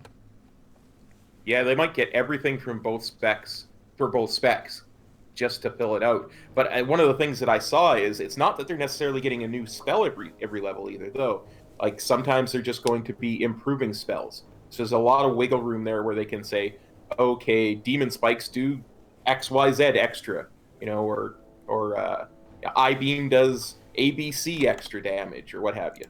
yeah, they might get everything from both specs just to fill it out. But one of the things that I saw is it's not that they're necessarily getting a new spell every level either, though. Like, sometimes they're just going to be improving spells. So there's a lot of wiggle room there where they can say, okay, Demon Spikes do XYZ extra, or I-Beam does ABC extra damage, or what have you.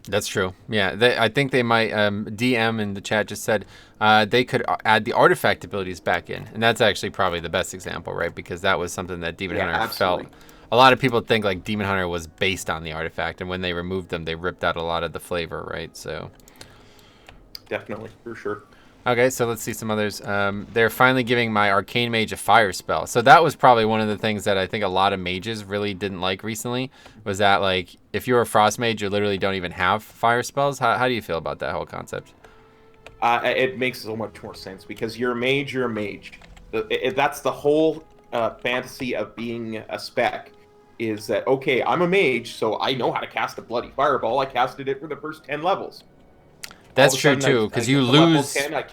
That's true. Yeah, I think they might. DM in the chat just said they could add the artifact abilities back in, and that's actually probably the best example, right? Because that was something that Demon Hunter absolutely. felt. A lot of people think like Demon Hunter was based on the artifact, and when they removed them, they ripped out a lot of the flavor, right? So definitely, for sure. Okay, so let's see some others. They're finally giving my Arcane Mage a fire spell. So that was probably one of the things that I think a lot of mages really didn't like recently, was that, like, if you're a Frost Mage, you literally don't even have fire spells. How do you feel about that whole concept? It makes so much more sense because you're a mage. You're a mage. That's the whole fantasy of being a spec. Is that okay? I'm a mage, so I know how to cast a bloody fireball. I casted it for the first 10 levels. All That's of a true sudden, too, I because you get to level lose. 10. I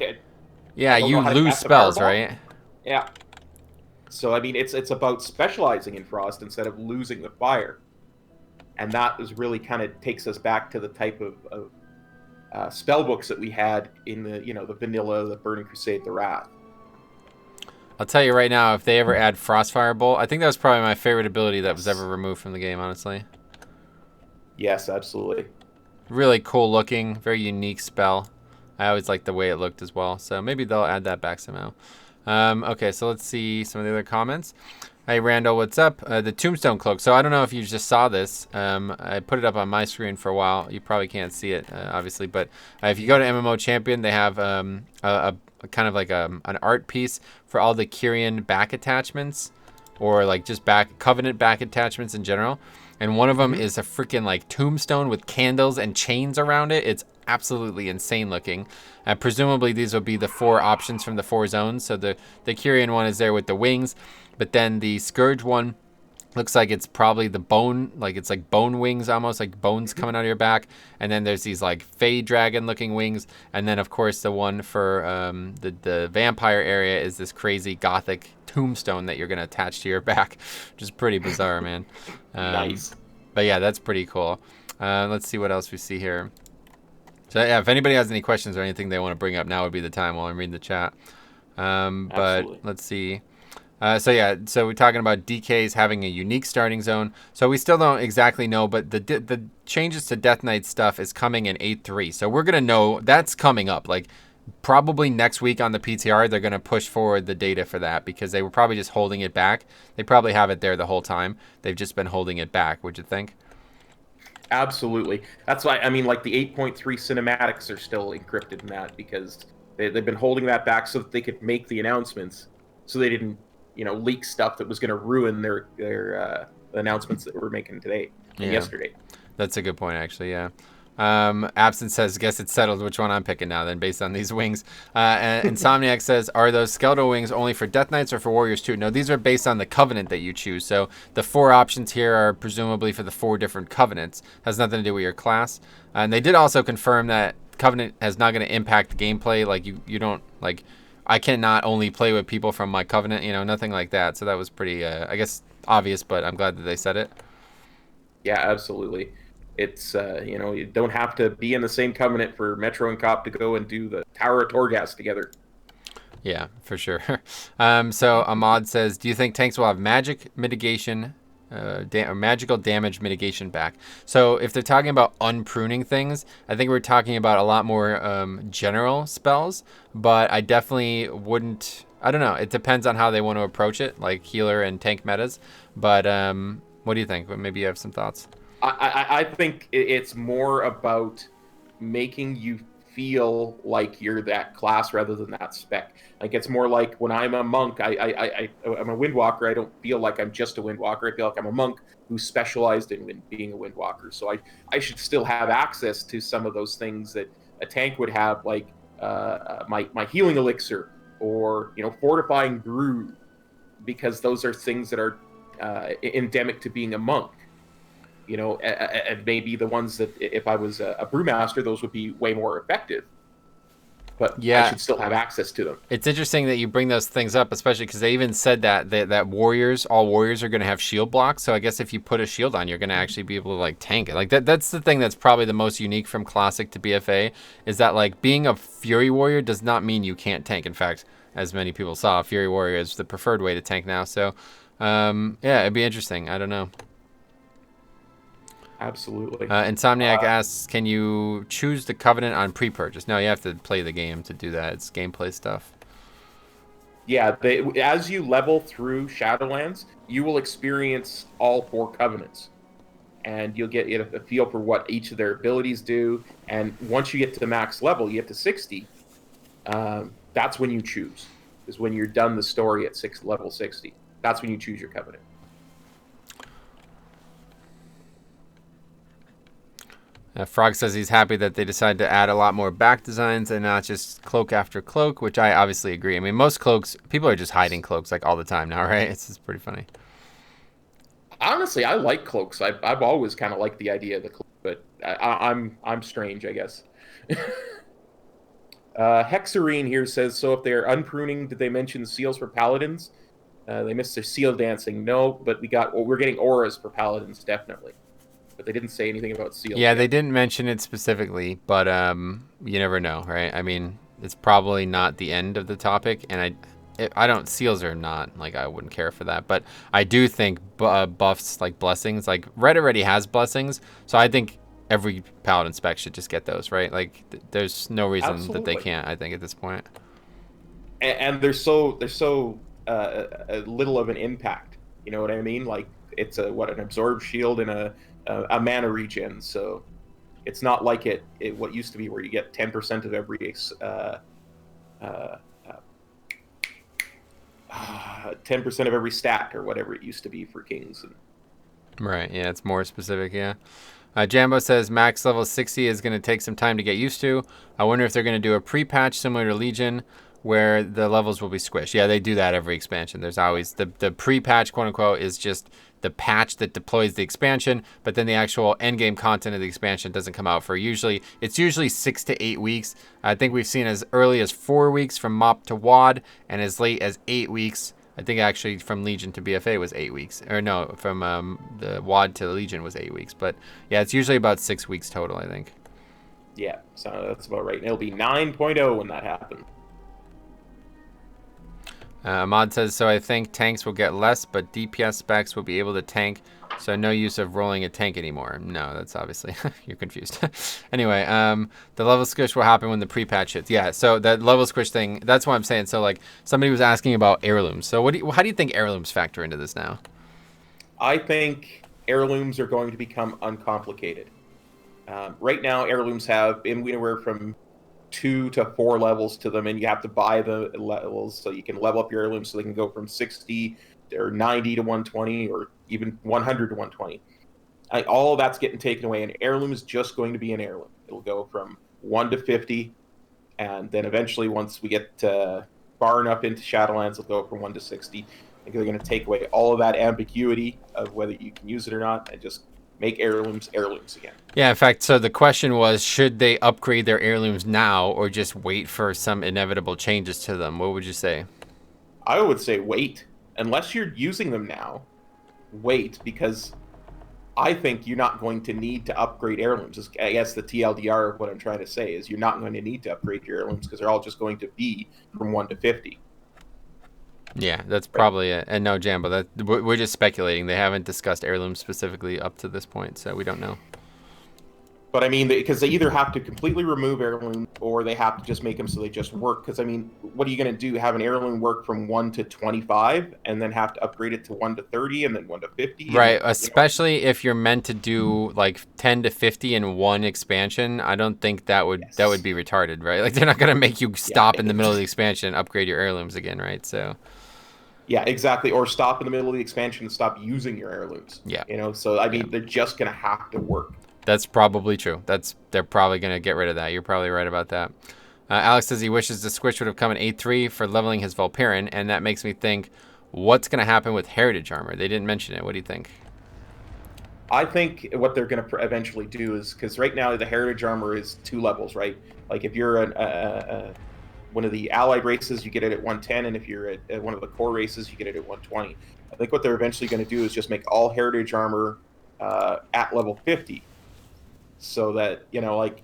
Yeah, don't you know how to lose cast a spells, fireball. right? Yeah. So I mean, it's about specializing in frost instead of losing the fire, and that is really kind of takes us back to the type of spell books that we had in the vanilla, the Burning Crusade, the Wrath. I'll tell you right now, if they ever add Frostfire Bolt, I think that was probably my favorite ability that was Yes. ever removed from the game, honestly. Yes, absolutely. Really cool looking, very unique spell. I always liked the way it looked as well, so maybe they'll add that back somehow. Okay, so let's see some of the other comments. Hey Randall, what's up? The Tombstone Cloak. So I don't know if you just saw this. I put it up on my screen for a while. You probably can't see it, obviously, but if you go to MMO Champion, they have a kind of like an art piece for all the Kyrian back attachments, or like just Covenant back attachments in general. And one of them is a freaking like tombstone with candles and chains around it. It's absolutely insane looking. Presumably these will be the 4 options from the 4 zones. So the Kyrian one is there with the wings, but then the Scourge one looks like it's probably the bone, like it's like bone wings, almost like bones coming out of your back. And then there's these like Fey dragon looking wings. And then of course the one for the vampire area is this crazy gothic tombstone that you're going to attach to your back, which is pretty bizarre, man. Nice. But yeah, that's pretty cool. Let's see what else we see here. So yeah, if anybody has any questions or anything they want to bring up, now would be the time while I'm reading the chat. But let's see. So we're talking about DKs having a unique starting zone. So we still don't exactly know, but the changes to Death Knight stuff is coming in 8.3. So we're gonna know that's coming up. Like probably next week on the PTR, they're gonna push forward the data for that because they were probably just holding it back. They probably have it there the whole time. They've just been holding it back. Would you think? Absolutely. That's why I mean, like the 8.3 cinematics are still encrypted in that because they've been holding that back so that they could make the announcements, so they didn't leak stuff that was going to ruin their announcements that we're making today and yesterday. That's a good point, actually. Yeah. Absent says, guess it's settled which one I'm picking now then based on these wings. And Insomniac says, are those skeletal wings only for Death Knights or for Warriors too? No, these are based on the Covenant that you choose. So the 4 options here are presumably for the 4 different Covenants. Has nothing to do with your class. And they did also confirm that Covenant is not going to impact the gameplay. Like you don't like, I cannot only play with people from my Covenant, nothing like that. So that was pretty, I guess, obvious, but I'm glad that they said it. Yeah, absolutely. It's you don't have to be in the same Covenant for Metro and Cop to go and do the Tower of Torghast together. Yeah, for sure. So Ahmad says, do you think tanks will have magic mitigation, or magical damage mitigation back? So if they're talking about unpruning things, I think we're talking about a lot more general spells, but I definitely wouldn't, I don't know. It depends on how they want to approach it, like healer and tank metas. But what do you think? Maybe you have some thoughts. I think it's more about making you feel like you're that class rather than that spec. Like it's more like when I'm a monk, I'm a windwalker. I don't feel like I'm just a windwalker. I feel like I'm a monk who's specialized in being a windwalker. So I should still have access to some of those things that a tank would have, like my healing elixir or fortifying brew, because those are things that are endemic to being a monk. And maybe the ones that if I was a brewmaster, those would be way more effective. But yeah, I should still have access to them. It's interesting that you bring those things up, especially because they even said that all warriors are going to have shield blocks. So I guess if you put a shield on, you're going to actually be able to like tank it. Like that's the thing that's probably the most unique from Classic to BFA, is that like being a Fury Warrior does not mean you can't tank. In fact, as many people saw, Fury Warrior is the preferred way to tank now. So yeah, it'd be interesting. I don't know. Absolutely. Insomniac asks, can you choose the Covenant on pre-purchase? No, you have to play the game to do that. It's gameplay stuff. Yeah, as you level through Shadowlands, you will experience all 4 Covenants. And you'll get a feel for what each of their abilities do. And once you get to the max level, you get to 60, That's when you choose. Is when you're done the story at level 60. That's when you choose your covenant. Frog says he's happy that they decided to add a lot more back designs and not just cloak after cloak, which I obviously agree. I mean, most cloaks, people are just hiding cloaks like all the time now, right? It's just pretty funny. Honestly, I like cloaks. I've always kind of liked the idea of the cloak, but I'm strange, I guess. Hexarine here says, so if they're unpruning, did they mention seals for paladins? They missed their seal dancing. No, but we're getting auras for paladins, definitely. But they didn't say anything about seals. Yeah, they didn't mention it specifically, but you never know, right? I mean, it's probably not the end of the topic, and I don't, seals are not, like, I wouldn't care for that, but I do think buffs, like blessings, like Red already has blessings, so I think every paladin spec should just get those, right? Like, there's no reason Absolutely. that they can't, I think, at this point. And they're so little of an impact. You know what I mean? Like, it's an absorbed shield and a mana regen, so it's not like what used to be where you get 10% of every 10% of every stat or whatever it used to be for kings. Right, yeah, it's more specific, yeah. Jambo says max level 60 is going to take some time to get used to. I wonder if they're going to do a pre-patch similar to Legion where the levels will be squished. Yeah, they do that every expansion. There's always the pre-patch, quote unquote, is just the patch that deploys the expansion, but then the actual endgame content of the expansion doesn't come out for it's usually 6 to 8 weeks. I think we've seen as early as 4 weeks from MOP to WAD and as late as 8 weeks. I think actually from Legion to BFA was 8 weeks. Or no, from the WAD to Legion was 8 weeks. But yeah, it's usually about 6 weeks total, I think. Yeah, so that's about right. And it'll be 9.0 when that happens. Ahmad says, so I think tanks will get less, but DPS specs will be able to tank, so no use of rolling a tank anymore. No, that's obviously, you're confused. Anyway, the level squish will happen when the pre-patch hits. Yeah, so that level squish thing, that's what I'm saying. So, like, somebody was asking about heirlooms. So how do you think heirlooms factor into this now? I think heirlooms are going to become uncomplicated. Right now, heirlooms have anywhere from 2 to 4 levels to them, and you have to buy the levels so you can level up your heirlooms so they can go from 60 or 90 to 120 or even 100 to 120. All of that's getting taken away, and heirloom is just going to be an heirloom. It'll go from 1 to 50, and then eventually once we get far enough into Shadowlands, it'll go from 1 to 60. I think they're going to take away all of that ambiguity of whether you can use it or not and just make heirlooms again. Yeah, in fact, so the question was, should they upgrade their heirlooms now or just wait for some inevitable changes to them? What would you say? I would say wait. Unless you're using them now, wait, because I think you're not going to need to upgrade heirlooms. I guess the TLDR of what I'm trying to say is you're not going to need to upgrade your heirlooms because they're all just going to be from 1 to 50. Yeah, that's probably it. And no, Jambo, we're just speculating. They haven't discussed heirlooms specifically up to this point, so we don't know. But I mean, because they either have to completely remove heirloom or they have to just make them so they just work. Because I mean, what are you going to do? Have an heirloom work from 1 to 25 and then have to upgrade it to 1 to 30 and then 1 to 50? Right, especially if you're meant to do like 10 to 50 in one expansion. I don't think that would be retarded, right? Like they're not going to make you stop in the middle of the expansion and upgrade your heirlooms again, right? So. Yeah, exactly. Or stop in the middle of the expansion and stop using your heirlooms. Yeah. So I mean, they're just going to have to work. That's probably true. They're probably going to get rid of that. You're probably right about that. Alex says he wishes the Squish would have come in 8.3 for leveling his Volparen, and that makes me think, what's going to happen with Heritage Armor? They didn't mention it. What do you think? I think what they're going to eventually do is, because right now the Heritage Armor is 2 levels, right? Like if you're one of the allied races, you get it at 110, and if you're at one of the core races, you get it at 120. I think what they're eventually going to do is just make all Heritage Armor at level 50. So that, like,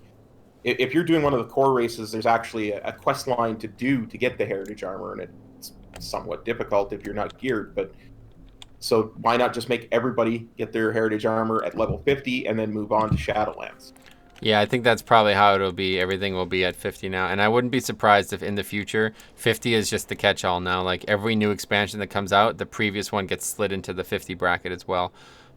if you're doing one of the core races, there's actually a quest line to do to get the Heritage Armor, and it's somewhat difficult if you're not geared. But so why not just make everybody get their Heritage Armor at level 50 and then move on to Shadowlands? Yeah, I think that's probably how it'll be. Everything will be at 50 now. And I wouldn't be surprised if in the future, 50 is just the catch-all now. Like every new expansion that comes out, the previous one gets slid into the 50 bracket as well.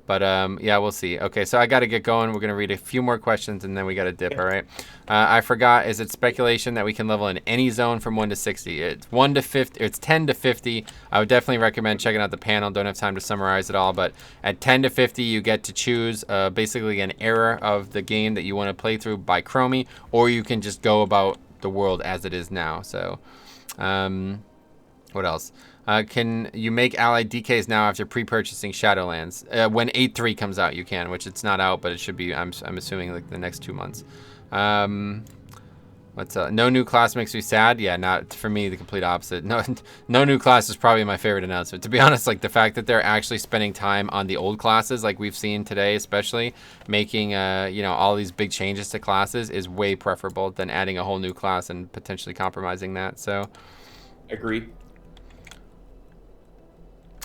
But yeah, we'll see. Okay, so I got to get going. We're gonna read a few more questions and then we got to dip. All right. I forgot. Is it speculation that we can level in any zone from 1 to 60? It's 1 to 50. It's 10 to 50. I would definitely recommend checking out the panel. Don't have time to summarize it all, but at 10 to 50, you get to choose basically an era of the game that you want to play through by Chromie, or you can just go about the world as it is now. So, what else? Can you make allied DKs now after pre-purchasing Shadowlands? When 8.3 comes out, you can, which it's not out, but it should be, I'm assuming, like the next 2 months. No new class makes me sad. Yeah, not for me, the complete opposite. No new class is probably my favorite announcement. To be honest, like the fact that they're actually spending time on the old classes, like we've seen today, especially making all these big changes to classes, is way preferable than adding a whole new class and potentially compromising that. So, Agree.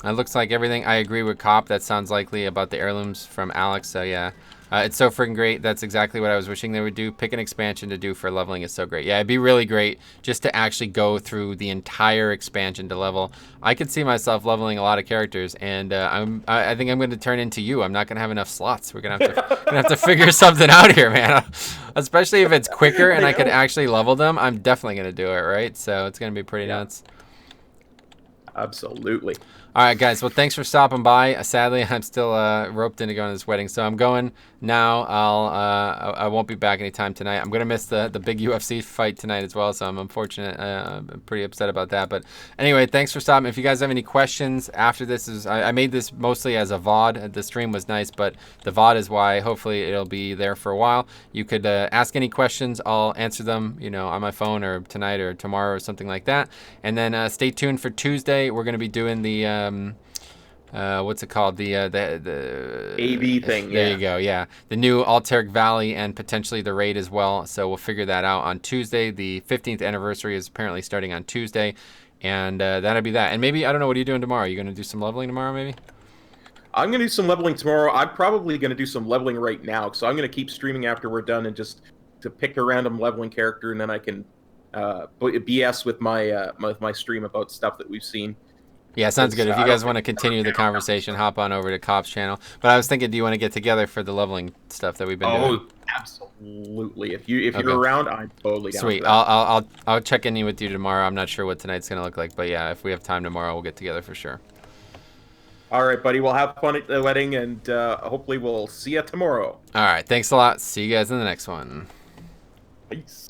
It looks like everything. I agree with Cop. That sounds likely about the heirlooms from Alex. So yeah, it's so freaking great. That's exactly what I was wishing they would do. Pick an expansion to do for leveling is so great. Yeah, it'd be really great just to actually go through the entire expansion to level. I could see myself leveling a lot of characters, and I think I'm going to turn into you. I'm not going to have enough slots. We're gonna have to figure something out here, man. Especially if it's quicker and I could actually level them. I'm definitely going to do it, right? So it's going to be pretty nuts. Absolutely. All right, guys. Well, thanks for stopping by. Sadly, I'm still roped into going to this wedding, so I'm going now. I won't be back anytime tonight. I'm gonna miss the big UFC fight tonight as well, so I'm unfortunate. I'm pretty upset about that. But anyway, thanks for stopping. If you guys have any questions after this, I made this mostly as a VOD. The stream was nice, but the VOD is why hopefully it'll be there for a while. You could ask any questions. I'll answer them, on my phone or tonight or tomorrow or something like that. And then stay tuned for Tuesday. We're gonna be doing the what's it called? The AV thing. There you go. Yeah, the new Alteric Valley and potentially the raid as well. So we'll figure that out on Tuesday. The 15th anniversary is apparently starting on Tuesday, and that'll be that. And maybe I don't know. What are you doing tomorrow? Are you gonna do some leveling tomorrow? Maybe. I'm going to do some leveling tomorrow. I'm probably going to do some leveling right now, so I'm going to keep streaming after we're done and just to pick a random leveling character, and then I can BS with my stream about stuff that we've seen. Yeah, sounds good. If you guys want to continue the conversation, hop on over to Cop's channel. But I was thinking, do you want to get together for the leveling stuff that we've been doing? Oh, absolutely. If you're around, I'm totally down. Sweet. For that. I'll check in with you tomorrow. I'm not sure what tonight's gonna look like, but yeah, if we have time tomorrow, we'll get together for sure. All right, buddy. We'll have fun at the wedding, and hopefully we'll see you tomorrow. All right. Thanks a lot. See you guys in the next one. Peace.